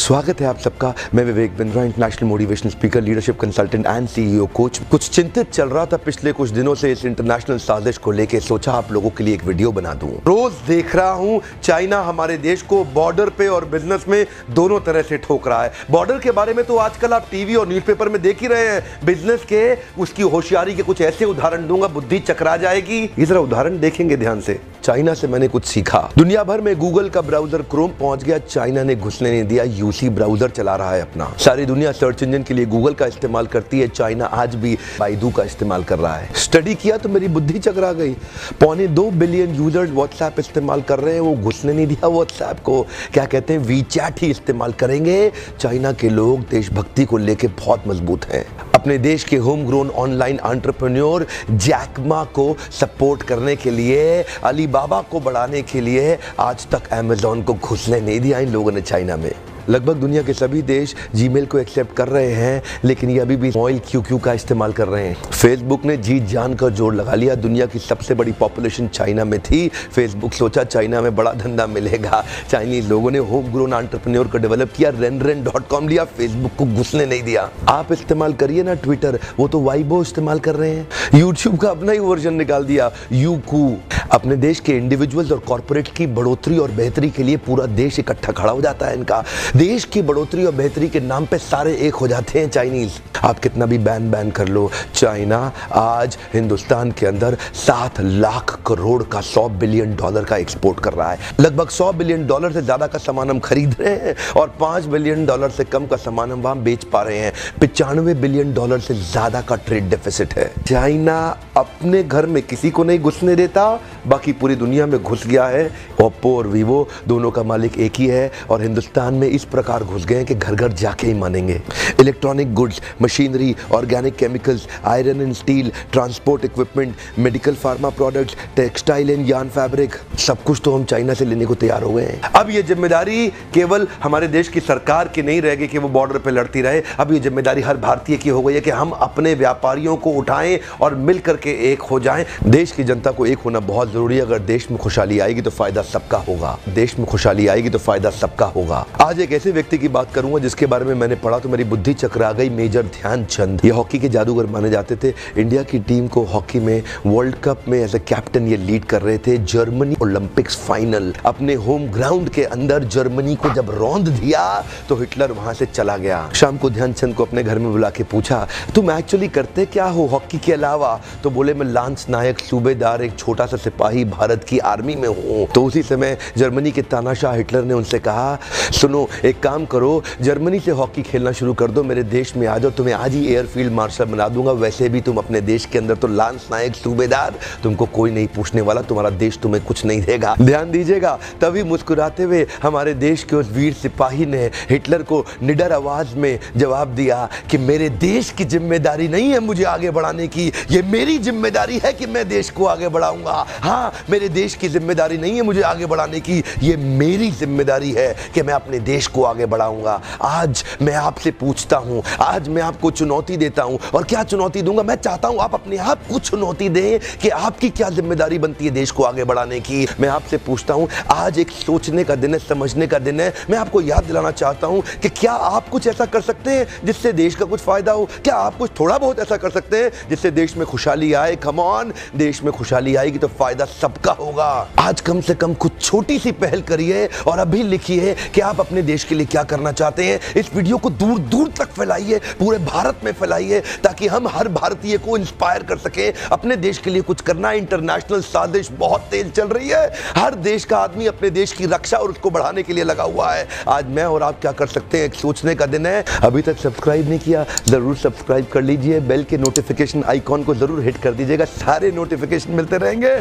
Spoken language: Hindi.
स्वागत है आप सबका। मैं Vivek Bindra, international motivational speaker, leadership consultant and CEO coach. कुछ चिंतित चल रहा था पिछले कुछ दिनों से इस इंटरनेशनल साजिश को लेके, सोचा आप लोगों के लिए एक वीडियो बना दूं। रोज देख रहा हूं चाइना हमारे देश को बॉर्डर पे और बिजनेस में दोनों तरह से ठोक रहा है। बॉर्डर के बारे में तो आजकल आप टीवी और न्यूज़पेपर में देख ही रहे हैं। बिजनेस के उसकी होशियारी के कुछ ऐसे उदाहरण दूंगा, बुद्धि चकरा जाएगी। ये जरा उदाहरण देखेंगे ध्यान से। चाइना से मैंने कुछ सीखा। दुनिया भर में गूगल का ब्राउजर क्रोम पहुंच गया, चाइना ने घुसने नहीं दिया। यूसी ब्राउजर चला रहा है अपना। सारी दुनिया सर्च इंजन के लिए गूगल का इस्तेमाल करती है, चाइना आज भी बाइडू का इस्तेमाल कर रहा है। स्टडी किया तो मेरी बुद्धि चकरा गई। 2.25 बिलियन यूजर्स व्हाट्सएप इस्तेमाल कर रहे हैं, वो घुसने नहीं दिया व्हाट्सएप को। क्या कहते हैं, वीचैट ही इस्तेमाल करेंगे। चाइना के लोग देशभक्ति को लेकर बहुत मजबूत हैं। अपने देश के home grown online entrepreneur Jack Ma को सपोर्ट करने के लिए, अलीबाबा को बढ़ाने के लिए आज तक अमेज़न को घुसने नहीं दिया इन लोगों ने चाइना में। लगभग दुनिया के सभी देश जीमेल को एक्सेप्ट कर रहे हैं, लेकिन ये अभी भी मॉइल QQ का इस्तेमाल कर रहे हैं। फेसबुक ने जीत जान कर जोर लगा लिया। दुनिया की सबसे बड़ी पॉपुलेशन चाइना में थी। फेसबुक सोचा चाइना में बड़ा धंधा मिलेगा। चाइनीज लोगों ने होम ग्रोन एंटरप्रेन्योर को डेवलप किया, renren.com लिया, फेसबुक को घुसने नहीं दिया। आप इस्तेमाल करिए ना ट्विटर, वो तो वाइबो इस्तेमाल कर रहे हैं। यूट्यूब का अपना ही वर्जन निकाल दिया, यूकू। अपने देश के इंडिविजुअल्स और कॉर्पोरेट की बढ़ोतरी और बेहतरी के लिए पूरा देश इकट्ठा खड़ा हो जाता है इनका। देश की बढ़ोतरी और बेहतरी के नाम पे सारे एक हो जाते हैं चाइनीज। आप कितना भी बैन कर लो, चाइना आज हिंदुस्तान के अंदर 7 लाख करोड़ का $100 बिलियन का एक्सपोर्ट कर रहा है। लगभग $100 बिलियन से ज्यादा का सामान हम खरीद रहे हैं और $5 बिलियन से कम का सामान हम वहां बेच पा रहे हैं। $95 बिलियन से ज्यादा का ट्रेड डेफिसिट है। चाइना अपने घर में किसी को नहीं घुसने देता, बाकी पूरी दुनिया में घुस गया है। ओप्पो और वीवो दोनों का मालिक एक ही है और हिंदुस्तान में इस प्रकार घुस गए हैं कि घर घर जाके ही मानेंगे। Electronic goods, machinery, organic chemicals, iron and steel, transport equipment, medical pharma products, textile and yarn fabric, सब कुछ तो हम चाइना से लेने को तैयार हो गए हैं। अब ये जिम्मेदारी केवल हमारे देश की सरकार की नहीं रहेगी कि वो बॉर्डर पे लड़ती रहे। अब ये जिम्मेदारी हर भारतीय की हो गई है कि हम अपने व्यापारियों को उठाएं और मिल करके एक हो जाएं। देश की जनता को एक होना बहुत जरूरी है। अगर देश में खुशहाली आएगी तो फायदा सबका होगा। देश में खुशहाली आएगी तो फायदा सबका होगा। आज एक ऐसे व्यक्ति की बात करूंगा जिसके बारे में मैंने पढ़ा तो मेरी बुद्धि चकरा गई। मेजर ध्यानचंद, ये हॉकी के जादूगर माने जाते थे। इंडिया की टीम को हॉकी में वर्ल्ड कप में एज ए कैप्टन ये लीड कर रहे थे। जर्मनी ओलंपिक्स फाइनल अपने होम ग्राउंड के अंदर जर्मनी को जब रौंद दिया तो हिटलर वहां से चला गया। शाम को ध्यानचंद को अपने घर में बुला के पूछा, तुम एक्चुअली करते क्या हो हॉकी के अलावा? तो बोले, मैं लांस नायक, सूबेदार, एक छोटा सा सिपाही भारत की आर्मी में हूं। तो उसी समय जर्मनी के तानाशाह हिटलर ने उनसे कहा, सुनो एक काम करो, जर्मनी से हॉकी खेलना शुरू कर दो, मेरे देश में आ जाओ, तुम्हें आज ही एयरफील्ड मार्शल बना दूंगा। वैसे भी तुम अपने देश के अंदर तो लांस नायक, सूबेदार, तुमको कोई नहीं पूछने वाला, तुम्हारा देश तुम्हें कुछ नहीं देगा। ध्यान दीजिएगा। तभी मुस्कुराते हुए हमारे देश के उस वीर सिपाही ने हिटलर को निडर आवाज में जवाब दिया कि मेरे देश की जिम्मेदारी नहीं है मुझे आगे बढ़ाने की, ये मेरी जिम्मेदारी है कि मैं देश को आगे बढ़ाऊंगा। हाँ, मेरे देश की जिम्मेदारी नहीं है मुझे आगे बढ़ाने की, ये मेरी जिम्मेदारी है कि मैं अपने देश को आगे बढ़ाऊंगा। आज मैं आपसे पूछता हूं, आज मैं आपको चुनौती देता हूं। और क्या चुनौती दूंगा? मैं चाहता हूं आप अपने आप को चुनौती दें कि आपकी क्या जिम्मेदारी बनती है देश को आगे बढ़ाने की। मैं आपसे पूछता हूं, आज एक सोचने का दिन है, समझने का दिन है। मैं आपको याद दिलाना चाहता हूं कि क्या आप कुछ ऐसा कर सकते हैं जिससे देश का कुछ फायदा हो? क्या आप कुछ थोड़ा बहुत ऐसा कर सकते हैं जिससे देश में खुशहाली आए? कम ऑन, देश में खुशहाली आएगी तो फायदा सबका होगा। आज कम से कम कुछ छोटी सी पहल करिए और अभी लिखिए कि आप अपने देश के लिए क्या करना चाहते हैं। इस वीडियो को दूर दूर तक फैलाइए, पूरे भारत में फैलाइए, ताकि हम हर भारतीय को इंस्पायर कर सके अपने देश के लिए कुछ करना। इंटरनेशनल साजिश बहुत तेज चल रही है। हर देश का आदमी अपने देश की रक्षा और उसको बढ़ाने के लिए लगा हुआ है। आज मैं और आप क्या कर सकते हैं, एक सोचने का दिन है। अभी तक सब्सक्राइब नहीं किया, जरूर सब्सक्राइब कर लीजिए। बेल के नोटिफिकेशन आइकॉन को जरूर हिट कर दीजिएगा, सारे नोटिफिकेशन मिलते रहेंगे।